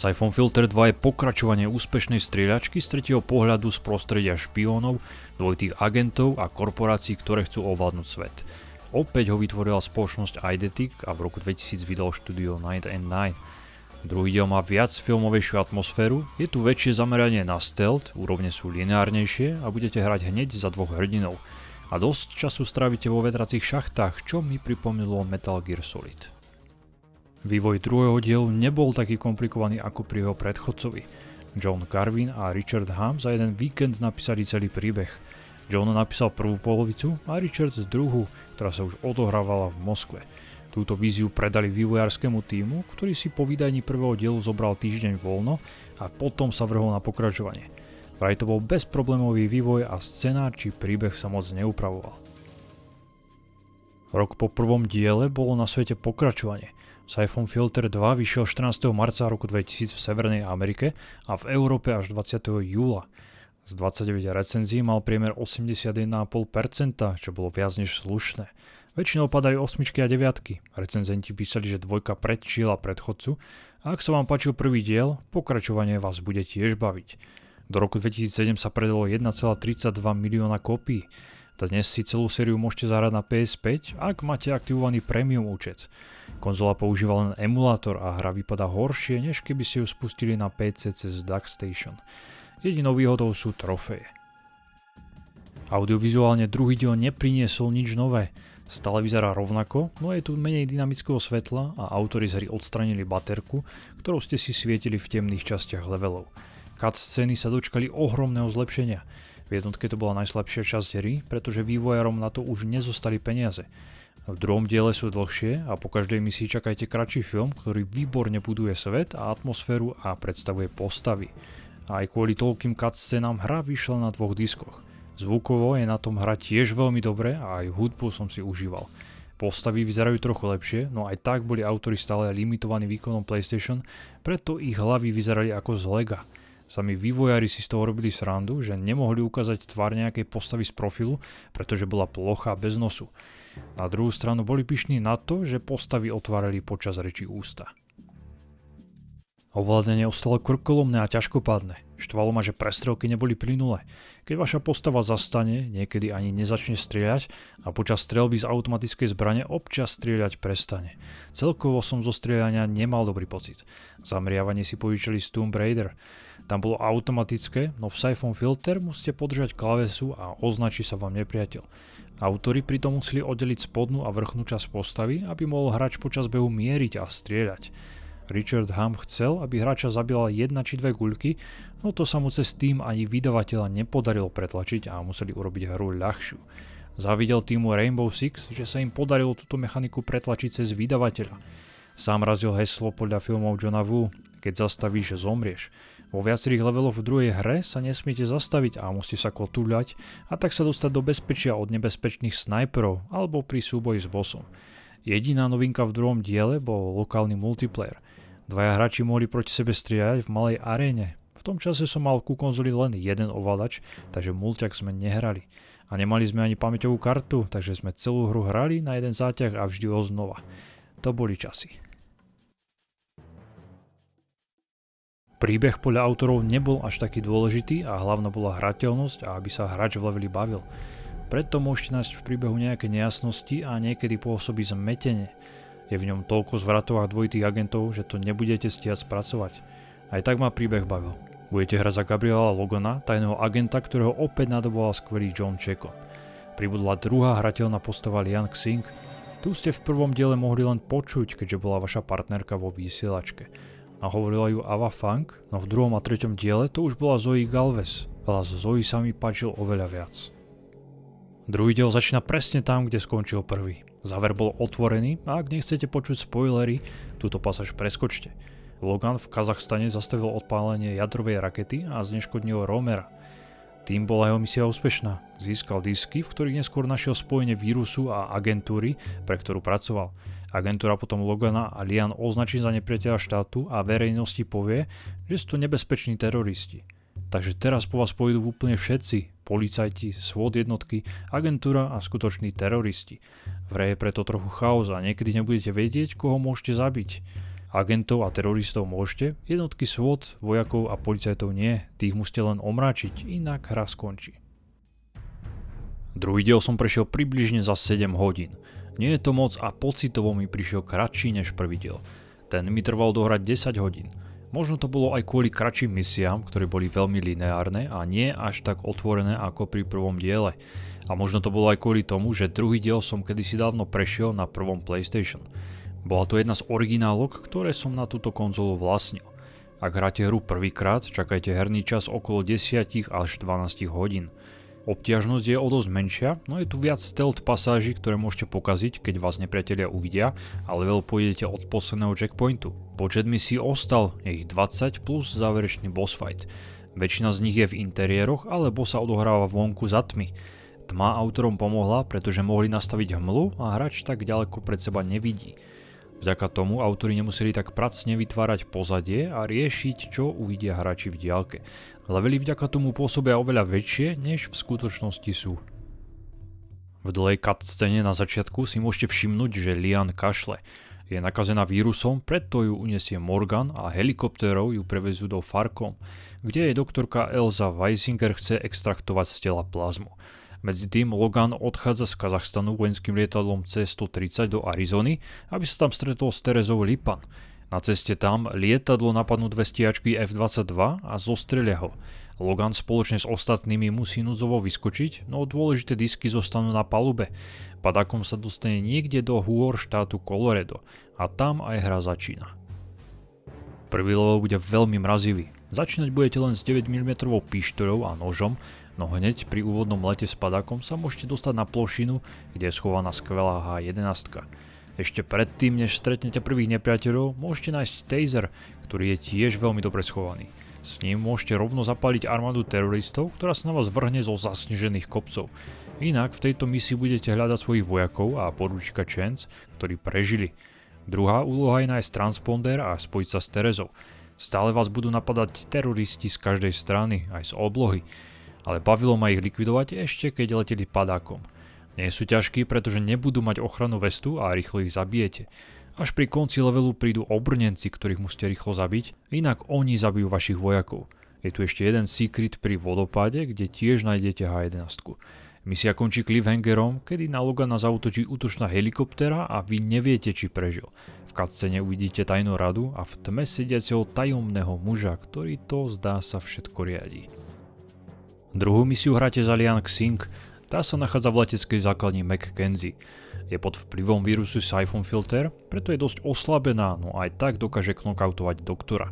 Siphon Filter 2 je pokračovanie úspešnej strieľačky z tretieho pohľadu z prostredia špiónov, dvojitých agentov a korporácií, ktoré chcú ovládnuť svet. Opäť ho vytvorila spoločnosť Eidetic a v roku 2000 vydal štúdio Night and Nine. Druhý diel má viac filmovejšiu atmosféru, je tu väčšie zameranie na stealth, úrovne sú lineárnejšie a budete hrať hneď za dvoch hrdinov. A dosť času strávite vo vetracích šachtách, čo mi pripomínalo Metal Gear Solid. Vývoj druhého dielu nebol taký komplikovaný ako pri jeho predchodcovi. John Carvin a Richard Hamm za jeden víkend napísali celý príbeh. John napísal prvú polovicu a Richard druhú, ktorá sa už odohrávala v Moskve. Túto víziu predali vývojárskému tímu, ktorý si po vydaní prvého dielu zobral týždeň voľno a potom sa vrhol na pokračovanie. Vraj to bol bezproblémový vývoj a scenár či príbeh sa moc neupravoval. Rok po prvom diele bolo na svete pokračovanie. Siphon Filter 2 vyšiel 14. marca roku 2000 v Severnej Amerike a v Európe až 20. júla. Z 29 recenzií mal priemer 81,5%, čo bolo viac než slušné. Väčšinou padajú osmičky a deviatky. Recenzenti písali, že dvojka predčila predchodcu a ak sa vám páčil prvý diel, pokračovanie vás bude tiež baviť. Do roku 2007 sa predalo 1,32 milióna kópií. Dnes si celú sériu môžete zahrať na PS5, ak máte aktivovaný premium účet. Konzola používa len emulátor a hra vypadá horšie, než keby ste ju spustili na PC cez DuckStation. Jedinou výhodou sú trofeje. Audiovizuálne druhý diel nepriniesol nič nové. Stále vyzerá rovnako, no je tu menej dynamického svetla a autori z hry odstranili baterku, ktorou ste si svietili v temných častiach levelov. Cutscény sa dočkali ohromného zlepšenia. V jednotke to bola najslabšia časť hry, pretože vývojárom na to už nezostali peniaze. V druhom diele sú dlhšie a po každej misii čakajte kratší film, ktorý výborne buduje svet a atmosféru a predstavuje postavy. A aj kvôli toľkým cutscénám hra vyšla na dvoch diskoch. Zvukovo je na tom hra tiež veľmi dobre a aj hudbu som si užíval. Postavy vyzerajú trochu lepšie, no aj tak boli autori stále limitovaní výkonom PlayStation, preto ich hlavy vyzerali ako z Lega. Sami vývojári si z toho robili srandu, že nemohli ukázať tvár nejakej postavy z profilu, pretože bola plochá bez nosu. Na druhú stranu boli pyšní na to, že postavy otvárali počas reči ústa. Ovládanie ostalo krkolomné a ťažkopádne. Štvalo ma, že prestrelky neboli plynulé. Keď vaša postava zastane, niekedy ani nezačne strieľať a počas streľby z automatickej zbrane občas strieľať prestane. Celkovo som zo strieľania nemal dobrý pocit. Zameriavanie si požičali z Tomb Raider. Tam bolo automatické, no v Siphon Filter musíte podržať klavesu a označí sa vám nepriateľ. Autori pritom museli oddeliť spodnú a vrchnú časť postavy, aby mohol hráč počas behu mieriť a strieľať. Richard Hamm chcel, aby hráča zabila jedna či dve guľky, no to sa mu cez tým ani vydavateľa nepodarilo pretlačiť a museli urobiť hru ľahšiu. Závidel týmu Rainbow Six, že sa im podarilo túto mechaniku pretlačiť cez vydavateľa. Sám razil heslo podľa filmov Johna Woo, keď zastavíš, zomrieš. Vo viacerých leveloch v druhej hre sa nesmiete zastaviť a musíte sa kotúľať a tak sa dostať do bezpečia od nebezpečných snajperov alebo pri súboji s bossom. Jediná novinka v druhom diele bol lokálny multiplayer. Dvaja hráči mohli proti sebe strieľať v malej aréne. V tom čase som mal ku konzoli len jeden ovládač, takže mulťak sme nehrali. A nemali sme ani pamäťovú kartu, takže sme celú hru hrali na jeden záťah a vždy znova. To boli časy. Príbeh podľa autorov nebol až taký dôležitý a hlavná bola hrateľnosť a aby sa hráč v leveli bavil. Preto môžete nájsť v príbehu nejaké nejasnosti a niekedy pôsobí zmetenie. Je v ňom toľko zvratov a dvojitých agentov, že to nebudete stíhať spracovať. Aj tak ma príbeh bavil. Budete hrať za Gabriela Logana, tajného agenta, ktorého opäť nadoboval skvelý John Chekon. Pribudla druhá hrateľná postava Liang Xing. Tu ste v prvom diele mohli len počuť, keďže bola vaša partnerka vo vysielačke. Nahovorila ju Ava Fang, no v druhom a treťom diele to už bola Zoe Galvez. Hlas Zoe sa mi páčil oveľa viac. Druhý diel začína presne tam, kde skončil prvý. Záver bol otvorený a ak nechcete počuť spoilery, túto pasáž preskočte. Logan v Kazachstane zastavil odpálenie jadrovej rakety a zneškodnil Romera. Tým bola jeho misia úspešná. Získal disky, v ktorých neskôr našiel spojenie vírusu a agentúry, pre ktorú pracoval. Agentúra potom Logana a Lian označí za nepriateľa štátu a verejnosti povie, že sú to nebezpeční teroristi. Takže teraz po vás pôjdu úplne všetci, policajti, SWAT jednotky, agentúra a skutoční teroristi. V hre je preto trochu chaos a niekedy nebudete vedieť, koho môžete zabiť. Agentov a teroristov môžete, jednotky SWAT, vojakov a policajtov nie, tých musíte len omráčiť, inak hra skončí. Druhý diel som prešiel približne za 7 hodín. Nie je to moc a pocitovo mi prišiel kratší než prvý diel. Ten mi trval dohrať 10 hodín. Možno to bolo aj kvôli kratším misiám, ktoré boli veľmi lineárne a nie až tak otvorené ako pri prvom diele. A možno to bolo aj kvôli tomu, že druhý diel som kedysi dávno prešiel na prvom PlayStation. Bola to jedna z originálok, ktoré som na túto konzolu vlastnil. Ak hráte hru prvýkrát, čakajte herný čas okolo 10 až 12 hodín. Obťažnosť je o dosť menšia, no je tu viac stealth pasáží, ktoré môžete pokaziť, keď vás nepriatelia uvidia, ale level pôjdete od posledného checkpointu. Počet misií ostal, je ich 20 plus záverečný boss fight. Väčšina z nich je v interiéroch, alebo sa odohráva vonku za tmy. Tma autorom pomohla, pretože mohli nastaviť hmlu a hráč tak ďaleko pred seba nevidí. Vďaka tomu autori nemuseli tak pracne vytvárať pozadie a riešiť, čo uvidia hráči v diaľke. Levely vďaka tomu pôsobia oveľa väčšie, než v skutočnosti sú. V dlhej cutscene na začiatku si môžete všimnúť, že Lian kašle. Je nakazená vírusom, preto ju uniesie Morgan a helikoptérov ju prevezú do Farkom, kde jej doktorka Elsa Weisinger chce extraktovať z tela plazmu. Medzi tým Logan odchádza z Kazachstanu vojenským lietadlom C-130 do Arizony, aby sa tam stretol s Terezou Lipan. Na ceste tam lietadlo napadnú dve stíhačky F-22 a zostrelia ho. Logan spoločne s ostatnými musí núdzovo vyskočiť, no dôležité disky zostanú na palube. Padákom sa dostane niekde do hôr štátu Colorado a tam aj hra začína. Prvý level bude veľmi mrazivý. Začínať budete len s 9 mm pištoľou a nožom, no hneď pri úvodnom lete s padákom sa môžete dostať na plošinu, kde je schovaná skvelá H11. Ešte predtým, než stretnete prvých nepriateľov, môžete nájsť taser, ktorý je tiež veľmi dobre schovaný. S ním môžete rovno zapáliť armádu teroristov, ktorá sa na vás vrhne zo zasnežených kopcov. Inak v tejto misii budete hľadať svojich vojakov a poručíka Chance, ktorí prežili. Druhá úloha je nájsť transponder a spojiť sa s Terezou. Stále vás budú napadať teroristi z každej strany, aj z oblohy. Ale bavilo ma ich likvidovať ešte keď leteli padákom. Nie sú ťažkí, pretože nebudú mať ochrannú vestu a rýchlo ich zabijete. Až pri konci levelu prídu obrnenci, ktorých musíte rýchlo zabiť, inak oni zabijú vašich vojakov. Je tu ešte jeden secret pri vodopáde, kde tiež nájdete H11. Misia končí cliffhangerom, kedy na Logana zaútočí útočná helikoptéra a vy neviete, či prežil. V cutscene uvidíte tajnú radu a v tme sediaceho tajomného muža, ktorý to zdá sa všetko riadi. Druhú misiu hráte za Lian Xing, tá sa nachádza v leteckej základni McKenzie. Je pod vplyvom vírusu Siphon Filter, preto je dosť oslabená, no aj tak dokáže knockoutovať doktora.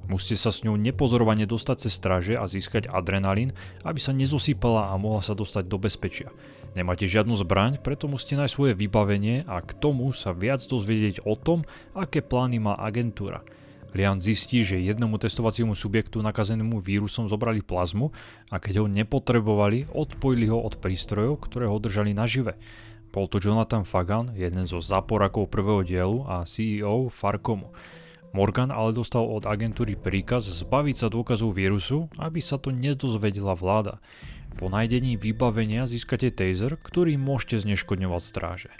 Musíte sa s ňou nepozorovane dostať cez stráže a získať adrenalín, aby sa nezosýpala a mohla sa dostať do bezpečia. Nemáte žiadnu zbraň, preto musíte nájsť svoje vybavenie a k tomu sa viac dozvedieť o tom, aké plány má agentúra. Lian zistí, že jednomu testovaciemu subjektu nakazenému vírusom zobrali plazmu a keď ho nepotrebovali, odpojili ho od prístrojov, ktoré ho držali nažive. Bol to Jonathan Fagan, jeden zo záporakov prvého dielu a CEO Farkomu. Morgan ale dostal od agentúry príkaz zbaviť sa dôkazov vírusu, aby sa to nedozvedela vláda. Po nájdení vybavenia získate taser, ktorý môžete zneškodňovať stráže.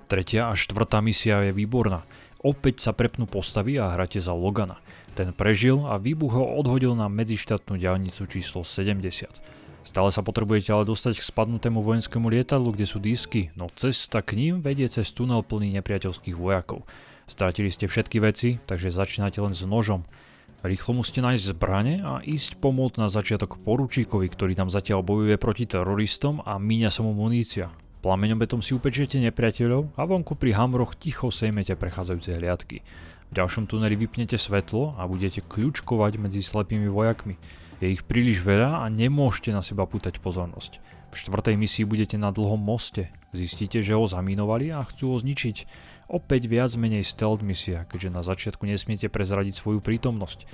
Tretia a štvrtá misia je výborná. Opäť sa prepnú postavy a hráte za Logana. Ten prežil a výbuch ho odhodil na medzištátnu diaľnicu číslo 70. Stále sa potrebujete ale dostať k spadnutému vojenskému lietadlu, kde sú disky, no cesta k ním vedie cez tunel plný nepriateľských vojakov. Stratili ste všetky veci, takže začínate len s nožom. Rýchlo musíte nájsť zbrane a ísť pomôcť na začiatok poručíkovi, ktorý tam zatiaľ bojuje proti teroristom a míňa sa mu munícia. Plameňobetom si upečiete nepriateľov a vonku pri hamroch ticho sejmete prechádzajúce hliadky. V ďalšom tuneli vypnete svetlo a budete kľúčkovať medzi slepými vojakmi. Je ich príliš veľa a nemôžete na seba pútať pozornosť. V štvrtej misii budete na dlhom moste. Zistíte, že ho zamínovali a chcú ho zničiť. Opäť viac menej stealth misia, keďže na začiatku nesmiete prezradiť svoju prítomnosť.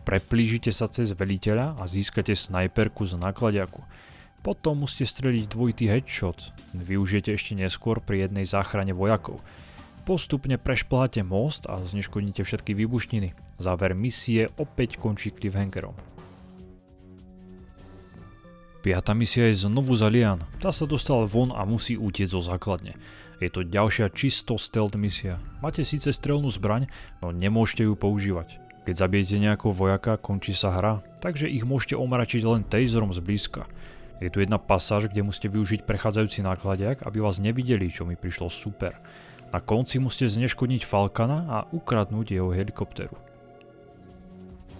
Preplížite sa cez veliteľa a získate snajperku z nákladiaku. Potom musíte streliť dvojitý headshot. Využijete ešte neskôr pri jednej záchrane vojakov. Postupne prešpláte most a zneškodníte všetky výbušniny. Záver misie opäť končí cliffhangerom. Piatá misia je znovu za Lian. Tá sa dostala von a musí utiecť zo základne. Je to ďalšia čisto stealth misia. Máte síce strelnú zbraň, no nemôžete ju používať. Keď zabijete nejakého vojaka, končí sa hra, takže ich môžete omračiť len taserom zblízka. Je tu jedna pasáž, kde musíte využiť prechádzajúci nákladiak, aby vás nevideli, čo mi prišlo super. Na konci musíte zneškodniť Falcona a ukradnúť jeho helikopteru.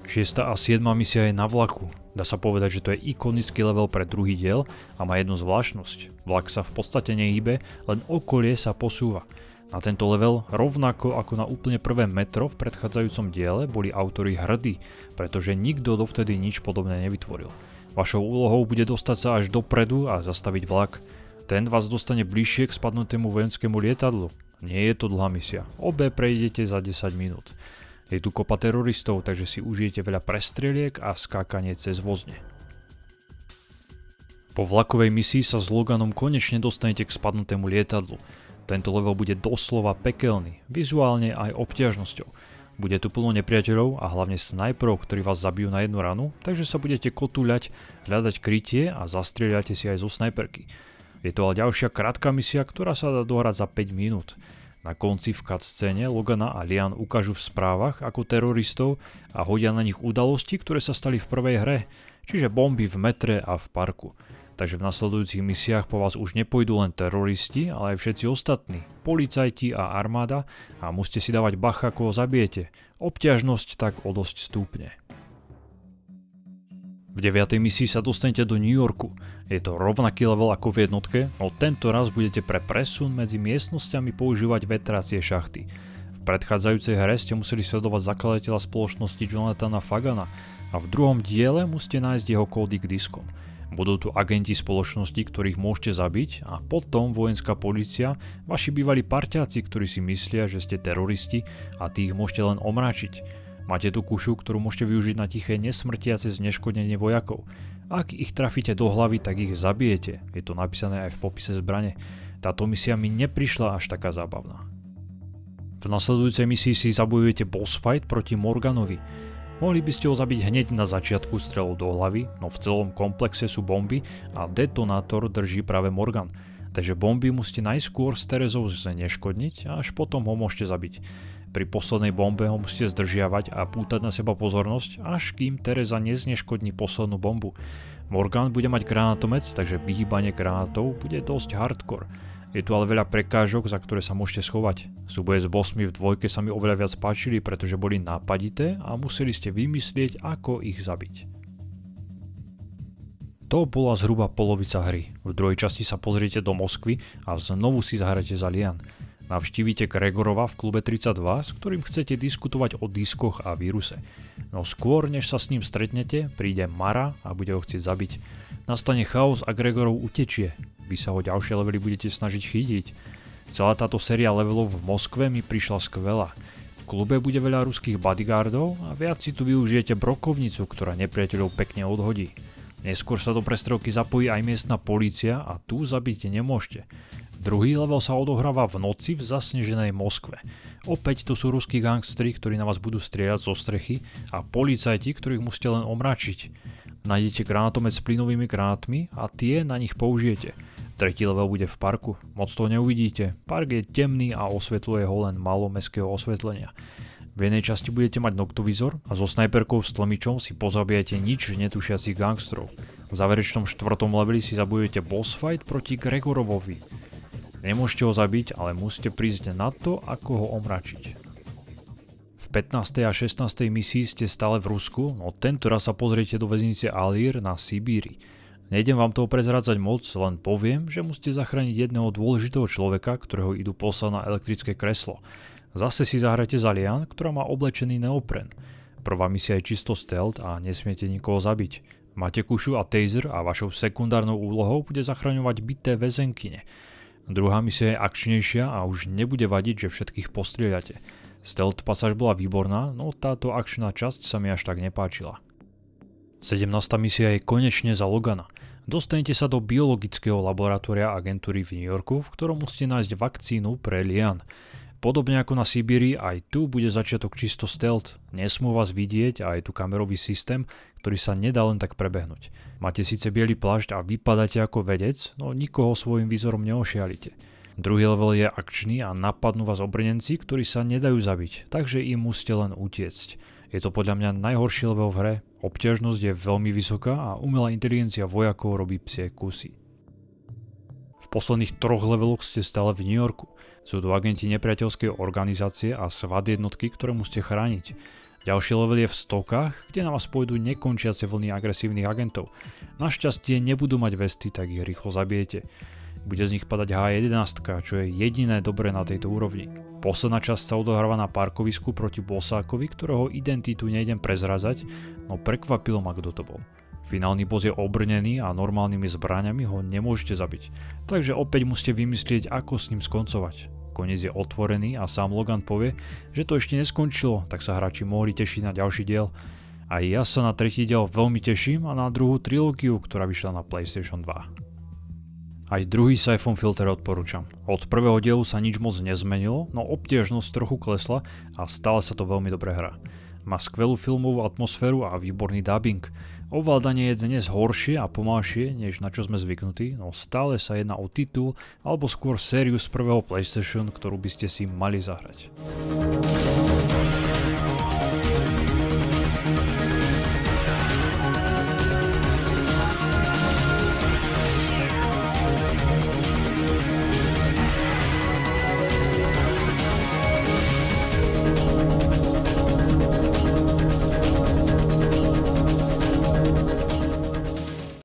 6. a 7. misia je na vlaku. Dá sa povedať, že to je ikonický level pre druhý diel a má jednu zvláštnosť. Vlak sa v podstate nehýbe, len okolie sa posúva. Na tento level, rovnako ako na úplne prvé metro v predchádzajúcom diele, boli autori hrdí, pretože nikto dovtedy nič podobné nevytvoril. Vašou úlohou bude dostať sa až dopredu a zastaviť vlak. Ten vás dostane bližšie k spadnutému vojenskému lietadlu. Nie je to dlhá misia, obe prejdete za 10 minút. Je tu kopa teroristov, takže si užijete veľa prestreliek a skákanie cez vozne. Po vlakovej misii sa s Loganom konečne dostanete k spadnutému lietadlu. Tento level bude doslova pekelný, vizuálne aj obťažnosťou. Bude tu plno nepriateľov a hlavne snajperov, ktorí vás zabijú na jednu ranu, takže sa budete kotúľať, hľadať krytie a zastrieľate si aj zo snajperky. Je to ale ďalšia krátka misia, ktorá sa dá dohrať za 5 minút. Na konci v cutscéne Logana a Lian ukážu v správach ako teroristov a hodia na nich udalosti, ktoré sa stali v prvej hre, čiže bomby v metre a v parku. Takže v nasledujúcich misiách po vás už nepôjdu len teroristi, ale aj všetci ostatní, policajti a armáda a musíte si dávať bacha, ako ho zabijete. Obťažnosť tak o dosť stúpne. V 9. misii sa dostanete do New Yorku. Je to rovnaký level ako v jednotke, no tento raz budete pre presun medzi miestnosťami používať vetracie šachty. V predchádzajúcej hre ste museli sledovať zakladateľa spoločnosti Jonathana Fagana a v druhom diele musíte nájsť jeho kódy k diskom. Budú tu agenti spoločnosti, ktorých môžete zabiť a potom vojenská polícia, vaši bývalí parťáci, ktorí si myslia, že ste teroristi a tých môžete len omráčiť. Máte tu kušu, ktorú môžete využiť na tiché nesmrtiace zneškodnenie vojakov. Ak ich trafíte do hlavy, tak ich zabijete. Je to napísané aj v popise zbrane. Táto misia mi neprišla až taká zábavná. V nasledujúcej misii si zabojujete boss fight proti Morganovi. Mohli by ste ho zabiť hneď na začiatku strelou do hlavy, no v celom komplexe sú bomby a detonátor drží práve Morgan. Takže bomby musíte najskôr s Terezou zneškodniť a až potom ho môžete zabiť. Pri poslednej bombe ho musíte zdržiavať a pútať na seba pozornosť, až kým Tereza nezneškodní poslednú bombu. Morgan bude mať granátomet, takže vyhýbanie granátov bude dosť hardcore. Je tu ale veľa prekážok, za ktoré sa môžete schovať. Súboje s bossmi v dvojke sa mi oveľa viac páčili, pretože boli nápadité a museli ste vymyslieť, ako ich zabiť. To bola zhruba polovica hry. V druhej časti sa pozriete do Moskvy a znovu si zahrajete za Lian. Navštívite Gregorova v klube 32, s ktorým chcete diskutovať o diskoch a víruse. No skôr, než sa s ním stretnete, príde Mara a bude ho chcieť zabiť. Nastane chaos a Gregorov utečie. Vy sa ho ďalšie levely budete snažiť chytiť. Celá táto séria levelov v Moskve mi prišla skvelá. V klube bude veľa ruských bodyguardov a viac si tu využijete brokovnicu, ktorá nepriateľov pekne odhodí. Neskôr sa do prestrelky zapojí aj miestna polícia a tu zabiť nemôžete. Druhý level sa odohráva v noci v zasneženej Moskve. Opäť tu sú ruskí gangsteri, ktorí na vás budú strieľať zo strechy a policajti, ktorých musíte len omračiť. Nájdete granátomet s plynovými granátmi a tie na nich použijete. Tretí level bude v parku, moc to neuvidíte. Park je temný a osvetľuje ho len málo mestského osvetlenia. V jednej časti budete mať noktovizor a so snajperkou s tlmičom si pozabijete nič netušiacich gangstrov. V záverečnom 4. leveli si zabojujete boss fight proti Gregorovovi. Nemôžete ho zabiť, ale musíte prísť na to, ako ho omračiť. V 15. a 16. misii ste stále v Rusku, no tento raz sa pozriete do väznice Alir na Sibíri. Nejdem vám toho prezrádzať moc, len poviem, že musíte zachrániť jedného dôležitého človeka, ktorého idú poslať na elektrické kreslo. Zase si zahrajte za Lian, ktorá má oblečený neopren. Prvá misia je čisto stealth a nesmiete nikoho zabiť. Máte kušu a taser a vašou sekundárnou úlohou bude zachraňovať bité väzenkyne. Druhá misia je akčnejšia a už nebude vadiť, že všetkých postrieľate. Stealth pasáž bola výborná, no táto akčná časť sa mi až tak nepáčila. 17. misia je konečne za Logana. Dostanete sa do biologického laboratória agentúry v New Yorku, v ktorom musíte nájsť vakcínu pre Lian. Podobne ako na Sibíri, aj tu bude začiatok čisto stealth. Nesmú vás vidieť a je tu kamerový systém, ktorý sa nedá len tak prebehnúť. Máte síce biely plášť a vypadáte ako vedec, no nikoho svojim výzorom neošialite. Druhý level je akčný a napadnú vás obrnenci, ktorí sa nedajú zabiť, takže im musíte len utiecť. Je to podľa mňa najhorší level v hre, obťažnosť je veľmi vysoká a umelá inteligencia vojakov robí psie kusy. V posledných 3 leveloch ste stále v New Yorku. Sú to agenti nepriateľskej organizácie a SWAT jednotky, ktoré musíte chrániť. Ďalší level je v stokách, kde na vás pôjdu nekončiace vlny agresívnych agentov. Našťastie nebudú mať vesty, tak ich rýchlo zabijete. Bude z nich padať H11, čo je jediné dobré na tejto úrovni. Posledná časť sa odohráva na parkovisku proti bosákovi, ktorého identitu nejdem prezrazať, no prekvapilo ma, kto to bol. Finálny boss je obrnený a normálnymi zbraňami ho nemôžete zabiť, takže opäť musíte vymyslieť, ako s ním skoncovať. Koniec je otvorený a sám Logan povie, že to ešte neskončilo, tak sa hráči mohli tešiť na ďalší diel. A ja sa na tretí diel veľmi teším a na druhú trilógiu, ktorá vyšla na PlayStation 2. Aj druhý Siphon Filter odporúčam. Od prvého dielu sa nič moc nezmenilo, no obťažnosť trochu klesla a stále sa to veľmi dobre hrá. Má skvelú filmovú atmosféru a výborný dubbing. Ovládanie je dnes horšie a pomalšie, než na čo sme zvyknutí, no stále sa jedná o titul alebo skôr sériu z prvého PlayStation, ktorú by ste si mali zahrať.